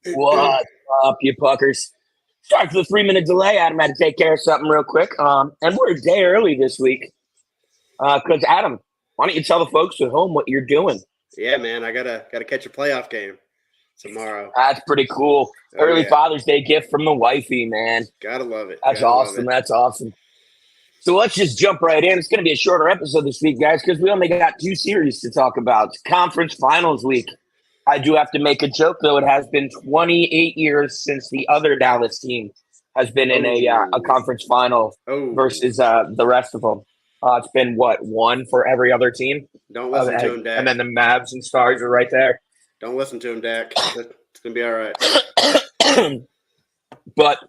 What's up, you puckers? Sorry for the 3 minute delay. Adam had to take care of something real quick. And we're a day early this week. Because Adam, why don't you tell the folks at home what you're doing? Yeah, man, I gotta catch a playoff game tomorrow. That's pretty cool. Early Father's Day gift from the wifey, man. Gotta love it. That's awesome. That's awesome. So let's just jump right in. It's going to be a shorter episode this week, guys, because we only got two series to talk about. It's conference finals week. I do have to make a joke, though. It has been 28 years since the other Dallas team has been in a conference final versus the rest of them. It's been, one for every other team? Don't listen to him, Dak. And then the Mavs and Stars are right there. Don't listen to him, Dak. It's going to be all right. But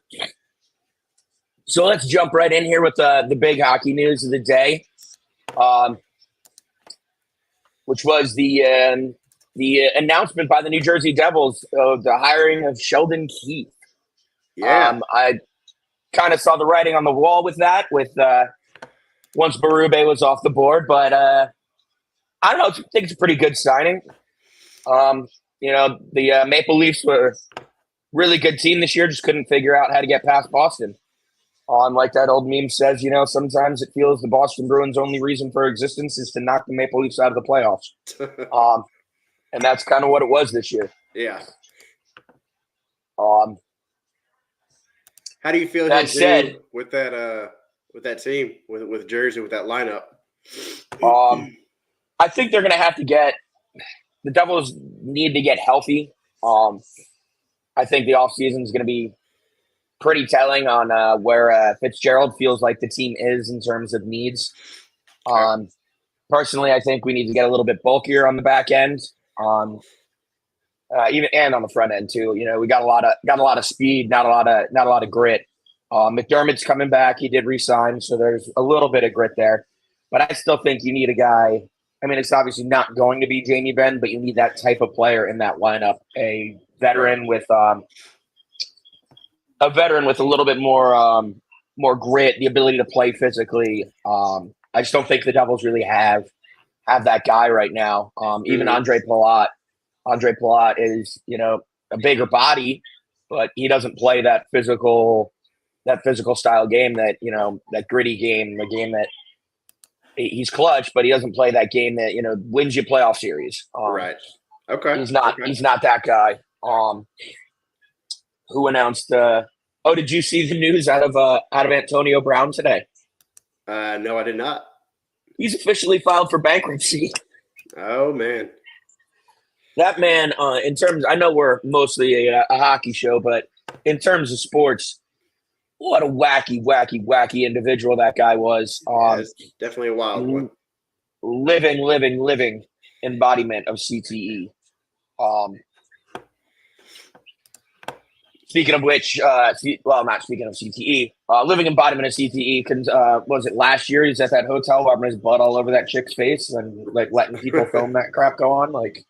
so let's jump right in here with the big hockey news of the day, which was the announcement by the New Jersey Devils of the hiring of Sheldon Keefe. Yeah. I kind of saw the writing on the wall with that, once Berube was off the board, but I don't know. I think it's a pretty good signing. The Maple Leafs were a really good team this year, just couldn't figure out how to get past Boston. Like that old meme says, sometimes it feels the Boston Bruins' only reason for existence is to knock the Maple Leafs out of the playoffs. And that's kind of what it was this year. Yeah. How do you feel that said, with that team, with Jersey, with that lineup? I think they're going to have to the Devils need to get healthy. I think the offseason is going to be pretty telling on where Fitzgerald feels like the team is in terms of needs. Personally, I think we need to get a little bit bulkier on the back end, even and on the front end too. We got a lot of speed, not a lot of grit. McDermott's coming back; he did resign, so there's a little bit of grit there. But I still think you need a guy. I mean, it's obviously not going to be Jamie Benn, but you need that type of player in that lineup, a veteran with a little bit more grit, the ability to play physically. I just don't think the Devils really have that guy right now. Even Andre Palat is, a bigger body, but he doesn't play that physical style game that, that gritty game, the game that he's clutch, but he doesn't play that game that, wins you playoff series. Right. Okay. He's not that guy. Who announced did you see the news out of Antonio Brown today? No, I did not. He's officially filed for bankruptcy. Oh man. That man, in terms, I know we're mostly a hockey show, but in terms of sports, what a wacky individual that guy was. It's definitely a wild one. Living embodiment of CTE. Speaking of which, not speaking of CTE, living embodiment of CTE. Was it last year? He's at that hotel rubbing his butt all over that chick's face and like letting people film that crap go on. Like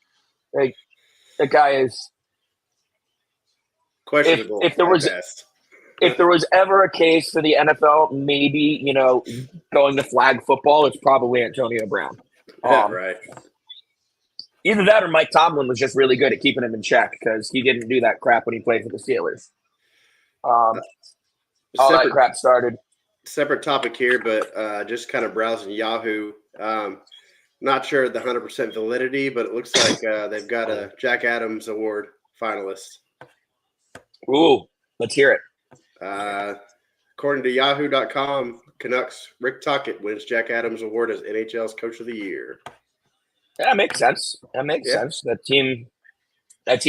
that guy is questionable. If there was ever a case for the NFL, maybe going to flag football, it's probably Antonio Brown. Right. Either that or Mike Tomlin was just really good at keeping him in check because he didn't do that crap when he played for the Steelers. All that crap started. Separate topic here, but just kind of browsing Yahoo. Not sure the 100% validity, but it looks like they've got a Jack Adams Award finalist. Ooh, let's hear it. According to Yahoo.com, Canucks Rick Tocchet wins Jack Adams Award as NHL's Coach of the Year. That makes sense. Sense. That team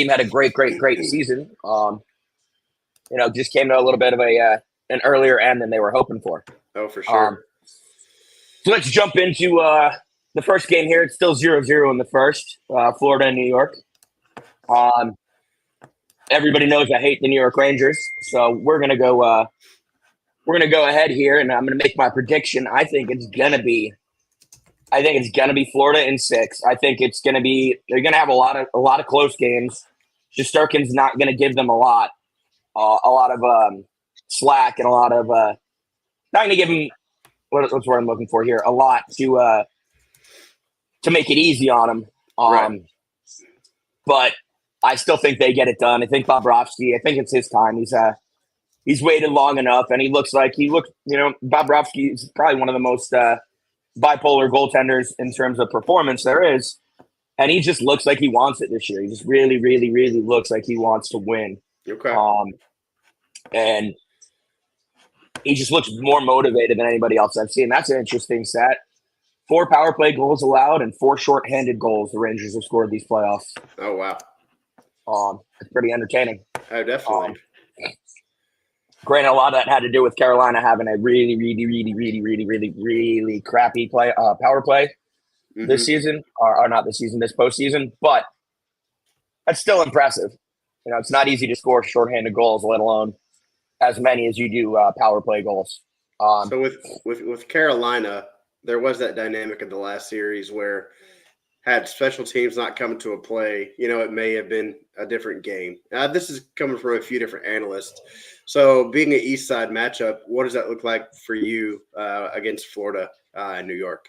had a great season. Just came to a little bit of an earlier end than they were hoping for. Oh, for sure. So let's jump into the first game here. It's still 0-0 in the first, Florida and New York. Everybody knows I hate the New York Rangers, so we're gonna go ahead here, and I'm gonna make my prediction. I think it's gonna be Florida in 6. I think they're gonna have a lot of close games. Shesterkin's not gonna give them a lot of slack and a lot of not gonna give them what's what I'm looking for here, a lot to make it easy on them. Right. But I still think they get it done. I think Bobrovsky, I think it's his time. He's waited long enough, and he looks, Bobrovsky is probably one of the most bipolar goaltenders in terms of performance there is. And he just looks like he wants it this year. He just really, really, really looks like he wants to win. Okay. And he just looks more motivated than anybody else I've seen. That's an interesting stat. 4 power play goals allowed and 4 shorthanded goals the Rangers have scored these playoffs. Oh, wow. It's pretty entertaining. Oh, definitely. Granted, a lot of that had to do with Carolina having a really, really, really, really, really, really, really crappy power play this season, or not this season, this postseason. But that's still impressive. It's not easy to score shorthanded goals, let alone as many as you do power play goals. So with Carolina, there was that dynamic in the last series where had special teams not come to a play, it may have been a different game. This is coming from a few different analysts. So being an East Side matchup, what does that look like for you against Florida and New York?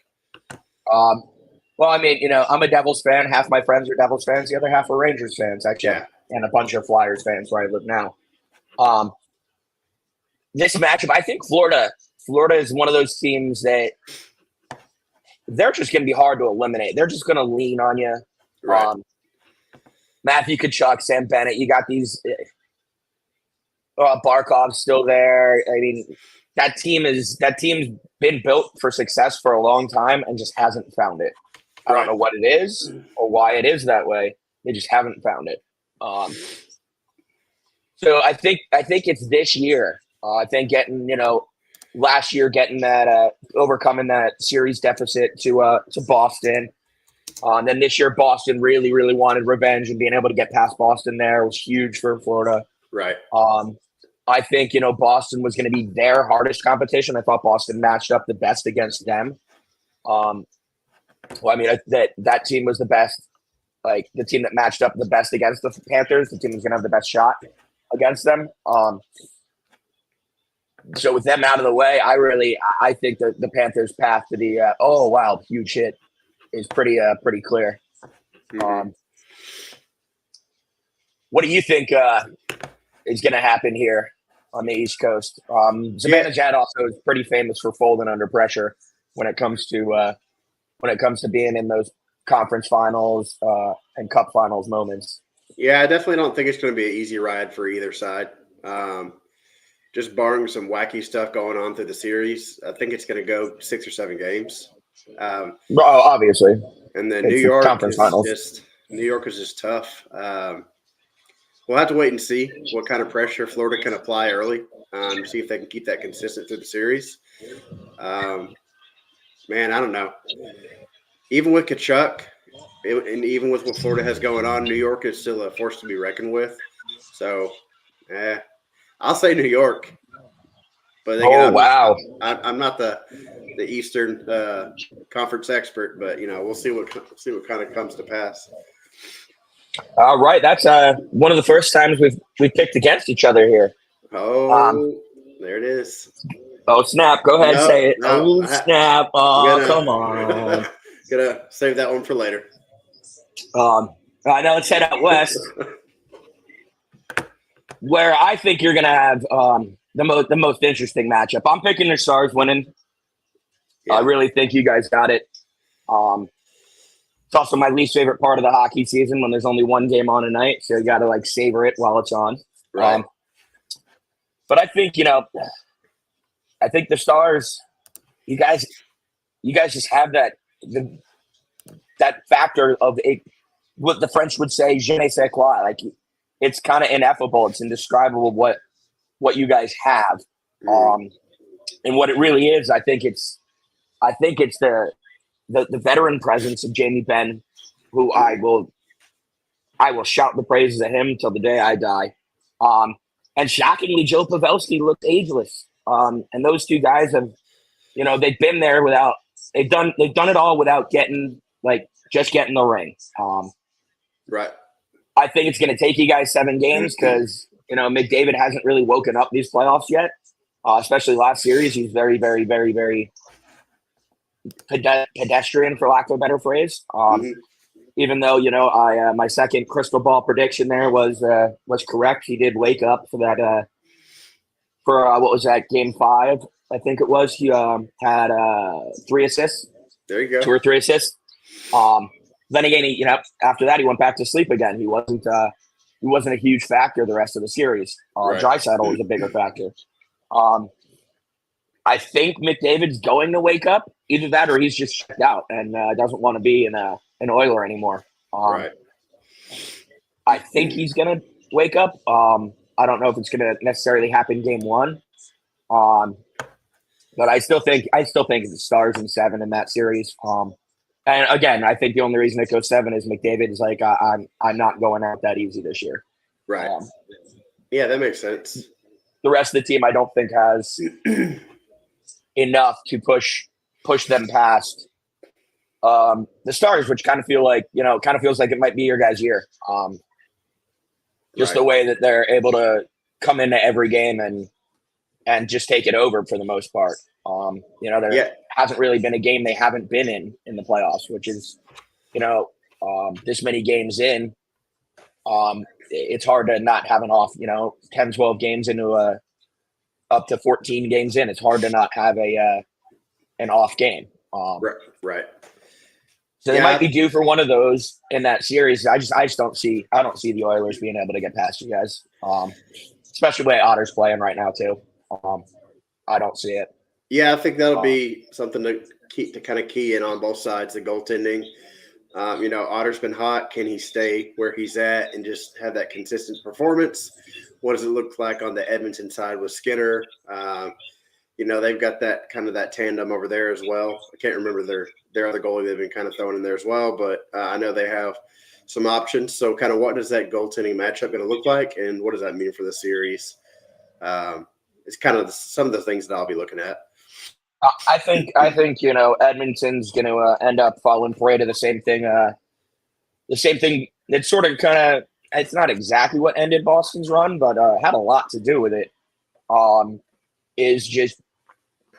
Well, I mean, I'm a Devils fan. Half my friends are Devils fans. The other half are Rangers fans, actually, and a bunch of Flyers fans where I live now. This matchup, I think Florida is one of those teams that they're just going to be hard to eliminate. They're just going to lean on you. Right. Matthew Tkachuk, Sam Bennett. You got these. Barkov's still there. I mean, that team's been built for success for a long time and just hasn't found it. I don't know what it is or why it is that way. They just haven't found it. So I think it's this year. I think last year getting that overcoming that series deficit to Boston. Then this year Boston really, really wanted revenge, and being able to get past Boston there was huge for Florida. Right. I think Boston was going to be their hardest competition. I thought Boston matched up the best against them. Well, I mean, that team was the best. Like, the team that matched up the best against the Panthers, the team was going to have the best shot against them. So with them out of the way, I think that the Panthers' path to the huge hit is pretty clear. What do you think is going to happen here on the East Coast? Zibanejad also is pretty famous for folding under pressure when it comes to being in those conference finals and cup finals moments. Yeah, I definitely don't think it's going to be an easy ride for either side. Just barring some wacky stuff going on through the series, I think it's going to go 6 or 7 games. Obviously. And then New York is just tough. We'll have to wait and see what kind of pressure Florida can apply early. See if they can keep that consistent through the series. Man, I don't know. Even with Tkachuk, and even with what Florida has going on, New York is still a force to be reckoned with. So, I'll say New York. But wow! I'm not the Eastern Conference expert, but we'll see what kind of comes to pass. All right, that's one of the first times we've picked against each other here. Oh, there it is. Oh snap! Go ahead, say it. No, Snap! Oh, come on! Gonna save that one for later. Now let's head out west, where I think you're gonna have the most interesting matchup. I'm picking the Stars winning. Yeah. I really think you guys got it. It's also my least favorite part of the hockey season when there's only one game on a night, so you got to savor it while it's on. Right. But I think the Stars, you guys just have that factor of what the French would say, je ne sais quoi. Like, it's kind of ineffable. It's indescribable what you guys have. And what it really is, I think it's the veteran presence of Jamie Benn, who I will shout the praises of him till the day I die. And shockingly, Joe Pavelski looked ageless. And those two guys have, they've been there they've done it all without getting the ring. Right. I think it's going to take you guys 7 games because, McDavid hasn't really woken up these playoffs yet, especially last series. He's very, very, very, very pedestrian, for lack of a better phrase. even though I my second crystal ball prediction there was correct. He did wake up for that for what was that, game 5? I think it was. He had 3 assists. There you go. 2 or 3 assists. Then again, after that he went back to sleep again. He wasn't a huge factor the rest of the series. Right. Draisaitl was a bigger factor. I think McDavid's going to wake up. Either that or he's just checked out and doesn't want to be an Oiler anymore. Right. I think he's going to wake up. I don't know if it's going to necessarily happen game 1. But I still think it's Stars in 7 in that series. And again, I think the only reason it goes 7 is McDavid is like, I'm not going out that easy this year. Right. Yeah, that makes sense. The rest of the team, I don't think has enough to push them past the Stars, which kind of feels like it might be your guys' year. Just the way that they're able to come into every game and just take it over for the most part. There hasn't really been a game they haven't been in the playoffs, which is, this many games in. It's hard to not have an off, 10, 12 games into up to 14 games in. It's hard to not have an off game. Right. So they might be due for one of those in that series. I just don't see the Oilers being able to get past you guys, especially the way Otter's playing right now too. I don't see it. Yeah, I think that'll be something to kind of key in on both sides. The goaltending, Otter's been hot. Can he stay where he's at and just have that consistent performance? What does it look like on the Edmonton side with Skinner? They've got that tandem over there as well. I can't remember their other goalie they've been kind of throwing in there as well, but I know they have some options. So kind of what does that goaltending matchup going to look like, and what does that mean for the series? It's kind of some of the things that I'll be looking at. I think Edmonton's going to end up falling prey to the same thing. It's sort of it's not exactly what ended Boston's run, but had a lot to do with it. Is just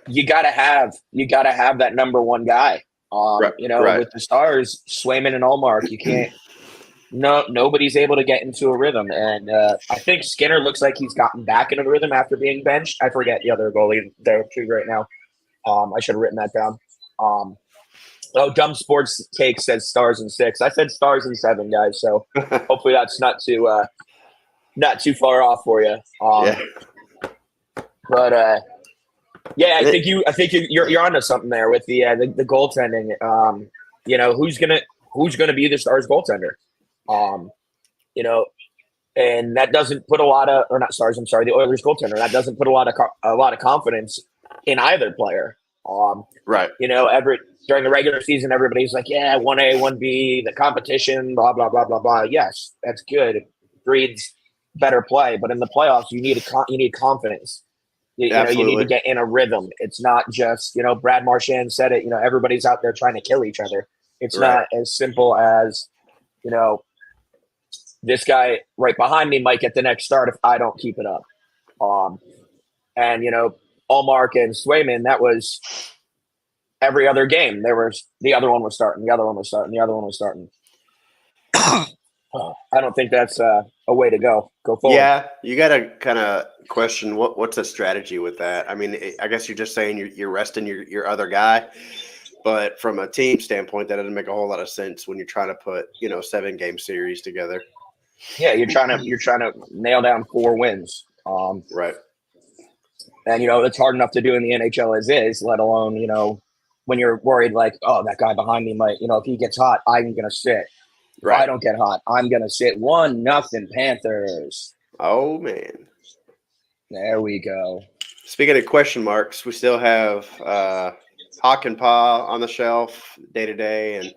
you gotta have that number one guy. With the Stars, Swayman and Ullmark, you can't. Nobody's able to get into a rhythm, and I think Skinner looks like he's gotten back into the rhythm after being benched. I forget the other goalie there too right now. I should have written that down. Dumb Sports Take says Stars in 6. I said Stars in 7, guys. So hopefully that's not too far off for you. But I think you're onto something there with the goaltending. Who's gonna be the Stars goaltender? And that doesn't put the Oilers goaltender. That doesn't put a lot of confidence in either player. Right. During the regular season, everybody's like, yeah, 1A, 1B, the competition, blah, blah, blah, blah, blah. Yes, that's good. It breeds better play. But in the playoffs, you need confidence. You need to get in a rhythm. It's not just, Brad Marchand said it, everybody's out there trying to kill each other. It's not as simple as, this guy right behind me might get the next start if I don't keep it up. Ullmark and Swayman, that was every other game. The other one was starting. I don't think that's a way to go forward. Yeah, you got to kind of question what's the strategy with that. I mean, I guess you're just saying you're resting your other guy, but from a team standpoint, that doesn't make a whole lot of sense when you're trying to put 7-game series together. Yeah, you're trying to nail down 4 wins. Right. And it's hard enough to do in the NHL as is, let alone when you're worried like, oh, that guy behind me might, if he gets hot, I'm gonna sit. Right. If I don't get hot, I'm gonna sit. 1-0 Panthers. Oh man. There we go. Speaking of question marks, we still have Hawk and Pa on the shelf day to day, and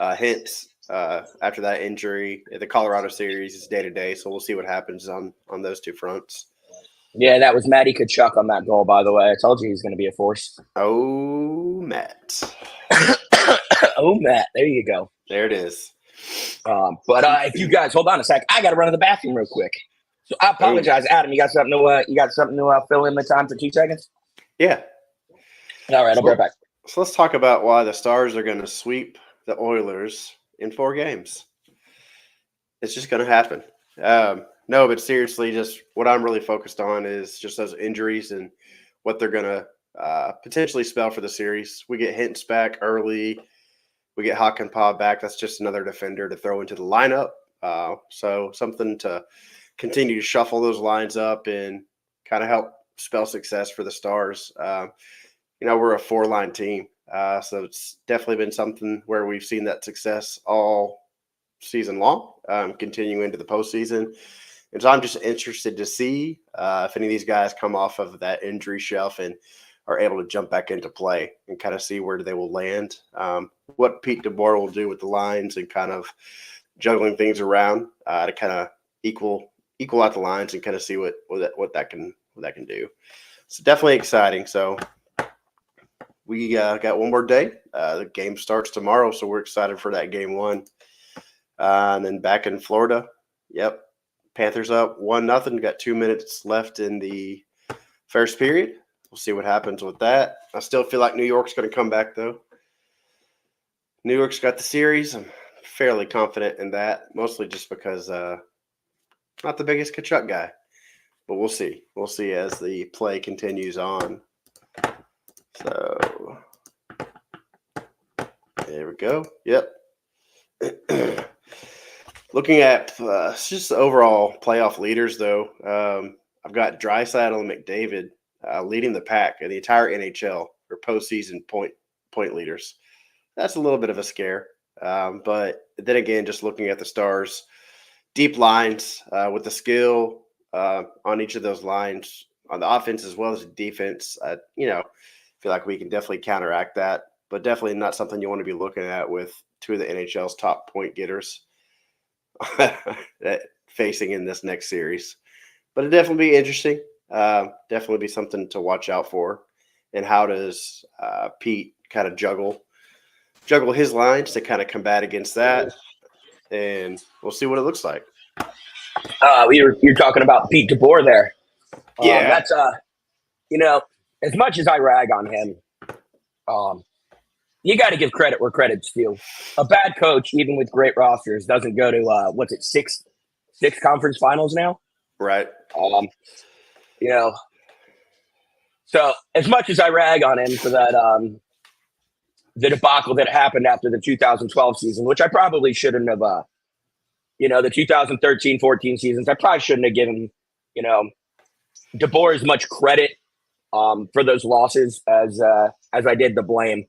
Hintz after that injury. The Colorado series is day to day, so we'll see what happens on those two fronts. Yeah, that was Matty Tkachuk on that goal, by the way. I told you he's going to be a force. Oh, Matt. Oh, Matt. There you go. There it is. But if you guys hold on a sec, I got to run to the bathroom real quick. So I apologize, Adam. You got something to fill in the time for 2 seconds? Yeah. All right, I'll be right back. So let's talk about why the Stars are going to sweep the Oilers in 4 games. It's just going to happen. No, but seriously, just what I'm really focused on is just those injuries and what they're going to potentially spell for the series. We get Hintz back early. We get Hakanpää back. That's just another defender to throw into the lineup. So something to continue to shuffle those lines up and kind of help spell success for the Stars. We're a 4-line team. So it's definitely been something where we've seen that success all season long, continuing into the postseason. And so I'm just interested to see if any of these guys come off of that injury shelf and are able to jump back into play and kind of see where they will land. What Pete DeBoer will do with the lines and kind of juggling things around to kind of equal out the lines and kind of see what that can do. It's definitely exciting. So we got one more day. The game starts tomorrow, so we're excited for that game 1. And then back in Florida, yep, Panthers up 1-0. Got 2 minutes left in the first period. We'll see what happens with that. I still feel like New York's going to come back, though. New York's got the series. I'm fairly confident in that, mostly just because not the biggest Kachuk guy. But we'll see. We'll see as the play continues on. So there we go. Yep. Looking at just the overall playoff leaders, though, I've got Draisaitl and McDavid leading the pack in the entire NHL for postseason point leaders. That's a little bit of a scare. But then again, just looking at the Stars' deep lines with the skill on each of those lines, on the offense as well as the defense, feel like we can definitely counteract that, but definitely not something you want to be looking at with 2 of the NHL's top point getters facing in this next series. But it definitely be interesting. Definitely be something to watch out for. And how does Pete kind of juggle his lines to kind of combat against that? And we'll see what it looks like. You're talking about Pete DeBoer there. Yeah. That's as much as I rag on him, you got to give credit where credit's due. A bad coach, even with great rosters, doesn't go to six conference finals now. Right. So as much as I rag on him for that, the debacle that happened after the 2012 season, which I probably shouldn't have, the 2013-14 seasons, I probably shouldn't have given, DeBoer as much credit for those losses as I did the blame.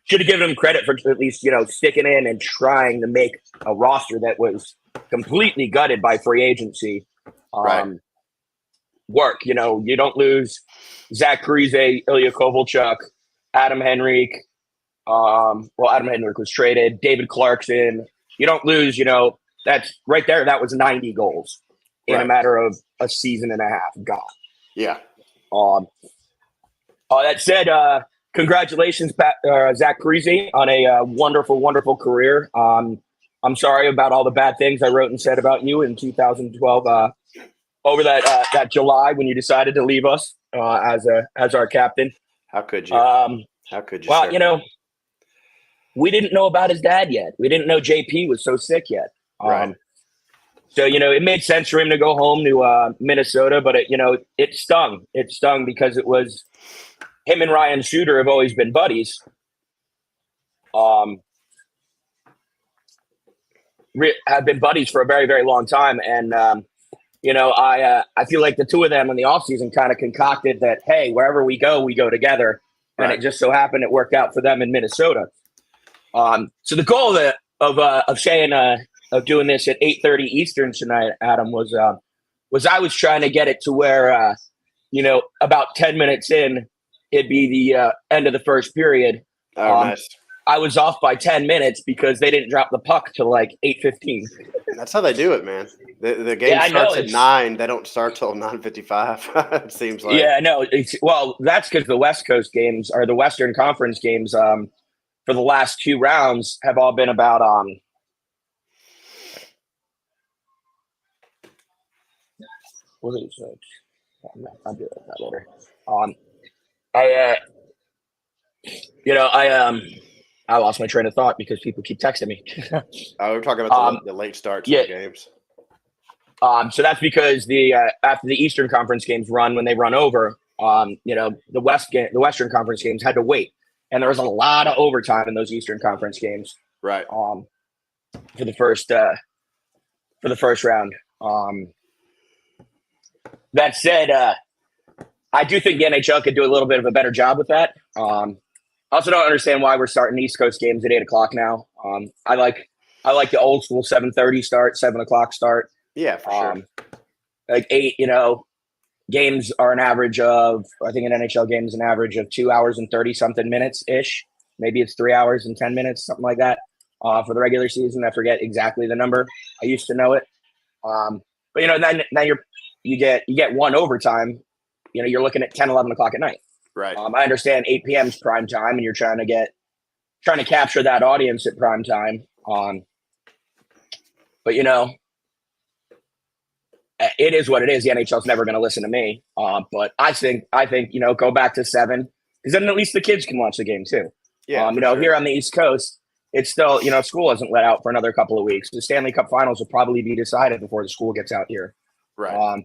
Should have given him credit for at least, sticking in and trying to make a roster that was completely gutted by free agency work. You don't lose Zach Parise, Ilya Kovalchuk, Adam Henrique. Adam Henrique was traded. David Clarkson. You don't lose, that's right there. That was 90 goals in a matter of a season and a half. God. Yeah. That said, congratulations, Zach Parise, on a wonderful, wonderful career. I'm sorry about all the bad things I wrote and said about you in 2012 over that July when you decided to leave us as our captain. How could you? How could you? Well, we didn't know about his dad yet. We didn't know JP was so sick yet. Right. So, it made sense for him to go home to Minnesota, but it stung. It stung because it was him and Ryan Suter have always been buddies. Have been buddies for a very, very long time. And, I feel like the two of them in the offseason kind of concocted that, hey, wherever we go together. And it just so happened it worked out for them in Minnesota. So the goal of doing this at 8:30 Eastern tonight, Adam, was I was trying to get it to where, about 10 minutes in, it'd be the end of the first period. Oh, nice. I was off by 10 minutes because they didn't drop the puck till like 8:15. That's how they do it, man. The game starts at 9. They don't start till 9:55. It seems like. Yeah, no. That's because the West Coast games or the Western Conference games for the last 2 rounds have all been about what is it? I'll do that later. I lost my train of thought because people keep texting me. We're talking about the late starts of the games. So that's because after the Eastern Conference games when they run over, the Western Conference games had to wait, and there was a lot of overtime in those Eastern Conference games. Right. For the first round. That said, I do think the NHL could do a little bit of a better job with that. I also don't understand why we're starting East Coast games at 8:00 now. I like the old school 7:30 start, 7:00 start. Yeah, for sure. Like 8, games are an average of, I think an NHL game is an average of 2 hours and 30 something minutes ish. Maybe it's 3 hours and 10 minutes, something like that. For the regular season, I forget exactly the number. I used to know it. But then you get one overtime. You're looking at 10, 11 o'clock at night. Right. I understand 8 p.m. is prime time, and you're trying to capture that audience at prime time. But it is what it is. The NHL's never going to listen to me. But I think go back to 7, because then at least the kids can watch the game too. Yeah. Sure. Here on the East Coast, it's still school isn't let out for another couple of weeks. The Stanley Cup Finals will probably be decided before the school gets out here. Right.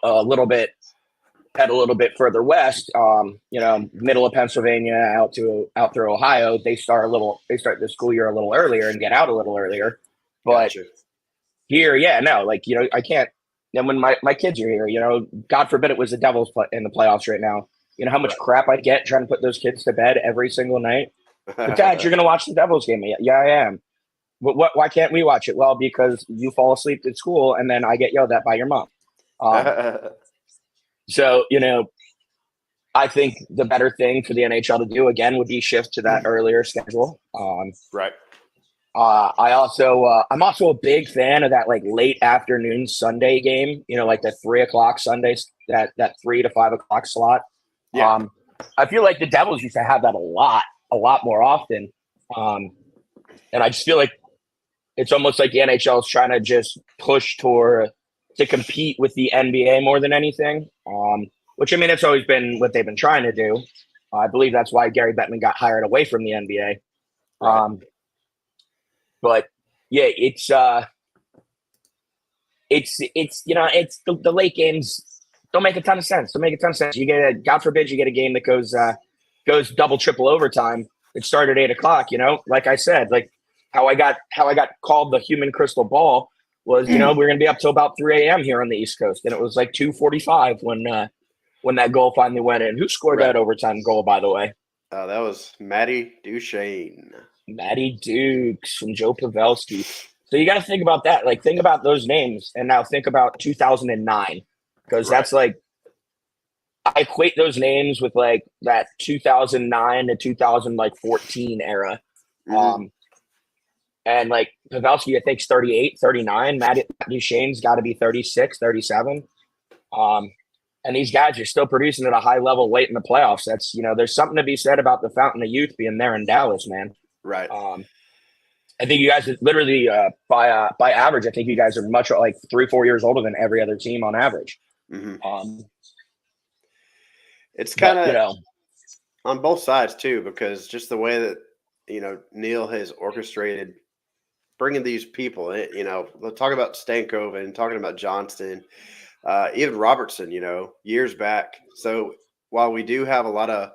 A little bit further west, middle of Pennsylvania out through Ohio, they start the school year a little earlier and get out a little earlier. But Gotcha. here, I can't. And when my kids are here, God forbid it was the Devils in the playoffs right now. You know how much crap I'd get trying to put those kids to bed every single night. But Dad, you're going to watch the Devils game. Yeah, I am. Why can't we watch it? Well, because you fall asleep at school and then I get yelled at by your mom. So, I think the better thing for the NHL to do again would be shift to that earlier schedule. Right. I'm also a big fan of that like late afternoon Sunday game, like the 3:00 Sundays, that 3 to 5 o'clock slot. Yeah. I feel like the Devils used to have that a lot more often. And I just feel like it's almost like the NHL is trying to just push to compete with the NBA more than anything. Which, it's always been what they've been trying to do. I believe that's why Gary Bettman got hired away from the NBA. Right. But yeah, it's the late games don't make a ton of sense. You God forbid you get a game that goes double, triple overtime. It started at 8:00. Like I said, like how I got called the human crystal ball was, we're going to be up till about 3 a.m. here on the East Coast, and it was like 2:45 when that goal finally went in. Who scored that overtime goal, by the way? That was Matty Duchene. Matty Dukes from Joe Pavelski. So you got to think about that. Like, think about those names, and now think about 2009, because that's like, I equate those names with like that 2009 to 2014 era. Mm-hmm. And like Pavelski, I think, is 38, 39. Matty Duchene's got to be 36, 37. And these guys are still producing at a high level late in the playoffs. That's, there's something to be said about the fountain of youth being there in Dallas, man. Right. I think you guys literally by average, I think you guys are much like 3-4 years older than every other team on average. Mm-hmm. It's kind of on both sides too, because just the way that Neil has orchestrated bringing these people in. Let's talk about Stankoven, talking about Johnston, even Robertson. Years back. So while we do have a lot of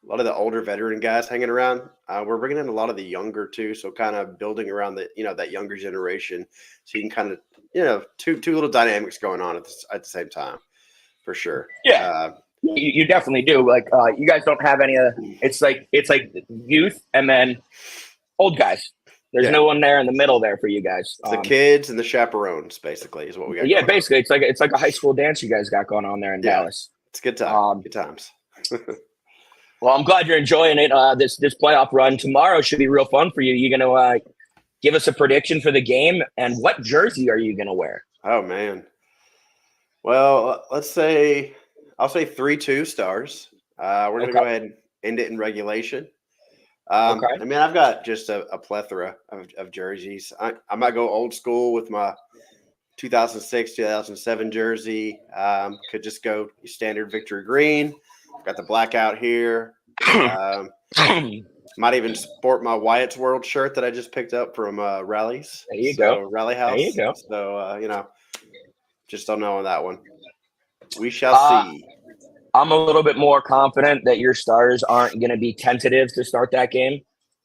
the older veteran guys hanging around, we're bringing in a lot of the younger too. So kind of building around that younger generation. So you can kind of, two little dynamics going on at the same time, for sure. Yeah, you definitely do. Like, you guys don't have any of. It's like youth and then old guys. There's no one there in the middle there for you guys. The kids and the chaperones, basically, is what we got. Yeah, basically, it's like a high school dance you guys got going on there in Dallas. It's a good time. Good times. Well, I'm glad you're enjoying it. This playoff run tomorrow should be real fun for you. You gonna give us a prediction for the game, and what jersey are you gonna wear? Oh man. Well, I'll say 3-2 Stars. We're gonna go ahead and end it in regulation. Okay. I've got just a plethora of jerseys. I might go old school with my 2006, 2007 jersey. Could just go standard victory green. Got the blackout here. Might even sport my Wyatt's World shirt that I just picked up from Rallies. There you go. Rally House. There you go. So, just don't know on that one. We shall see. I'm a little bit more confident that your stars aren't going to be tentative to start that game.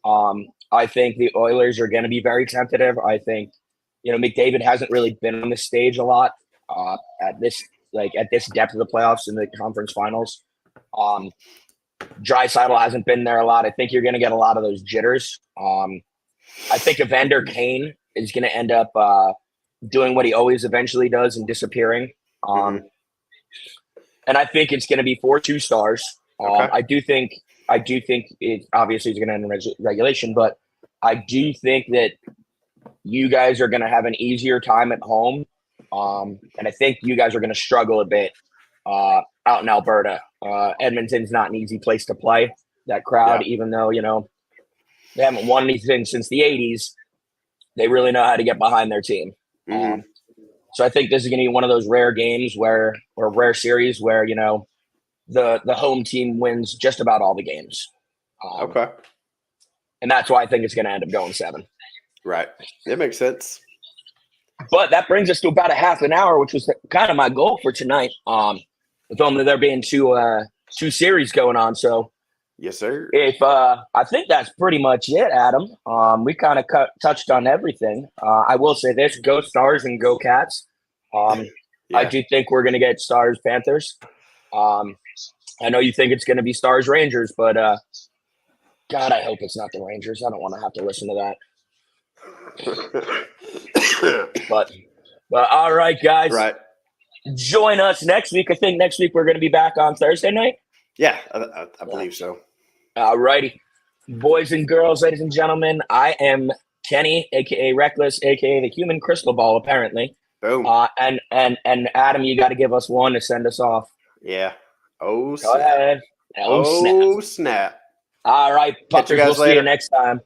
I think the Oilers are going to be very tentative. I think, McDavid hasn't really been on the stage a lot at this depth of the playoffs in the conference finals. Draisaitl hasn't been there a lot. I think you're going to get a lot of those jitters. I think Evander Kane is going to end up doing what he always eventually does and disappearing. And I think it's going to be 4-2 stars. Okay. I do think it obviously is going to end in regulation, but I do think that you guys are going to have an easier time at home. And I think you guys are going to struggle a bit out in Alberta. Edmonton's not an easy place to play. That crowd, even though, they haven't won anything since the 80s, they really know how to get behind their team. So I think this is going to be one of those rare games or rare series where, the home team wins just about all the games. Okay. And that's why I think it's going to end up going 7. Right. It makes sense. But that brings us to about a half an hour, which was kind of my goal for tonight. With only there being two series going on. So yes, sir. I think that's pretty much it, Adam. We kind of touched on everything. I will say this: go Stars and go Cats. I do think we're going to get Stars Panthers. I know you think it's going to be Stars Rangers, but God, I hope it's not the Rangers. I don't want to have to listen to that. but all right, guys. Right. Join us next week. I think next week we're going to be back on Thursday night. Yeah, I believe so. All righty. Boys and girls, ladies and gentlemen, I am Kenny, a.k.a. Reckless, a.k.a. the Human Crystal Ball, apparently. Boom. And Adam, you got to give us one to send us off. Yeah. Oh, Go ahead. Oh, snap. All right, Catch you Puckers, guys we'll see later. you next time.